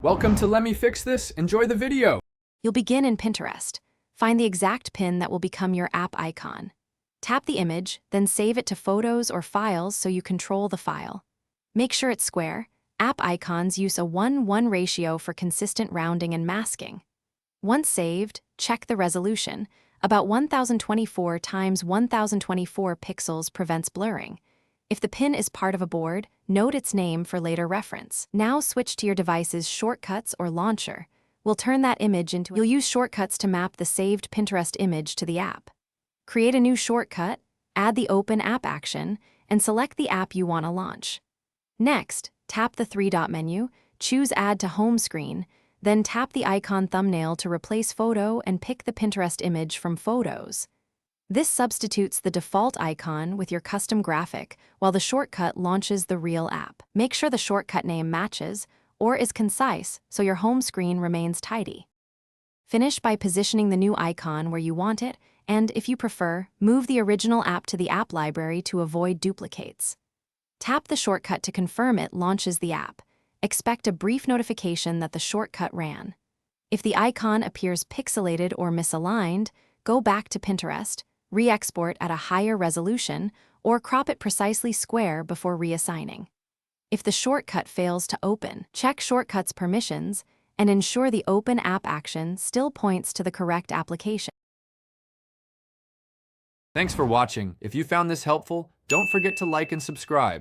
Welcome to Let Me Fix This. Enjoy the video. You'll begin in Pinterest. Find the exact pin that will become your app icon. Tap the image, then save it to Photos or Files so you control the file. Make sure it's square. App icons use a 1:1 ratio for consistent rounding and masking. Once saved, check the resolution. About 1024 × 1024 pixels prevents blurring. If the pin is part of a board, note its name for later reference. Now switch to your device's shortcuts or launcher. We'll turn that image into. You'll use shortcuts to map the saved Pinterest image to the app. Create a new shortcut, add the Open App action, and select the app you want to launch. Next, tap the three-dot menu, choose Add to Home Screen, then tap the icon thumbnail to replace photo and pick the Pinterest image from Photos. This substitutes the default icon with your custom graphic, while the shortcut launches the real app. Make sure the shortcut name matches or is concise so your home screen remains tidy. Finish by positioning the new icon where you want it, and if you prefer, move the original app to the app library to avoid duplicates. Tap the shortcut to confirm it launches the app. Expect a brief notification that the shortcut ran. If the icon appears pixelated or misaligned, go back to Pinterest, re-export at a higher resolution, or crop it precisely square before reassigning. If the shortcut fails to open, check Shortcuts permissions and ensure the Open App action still points to the correct application. Thanks for watching. If you found this helpful, don't forget to like and subscribe.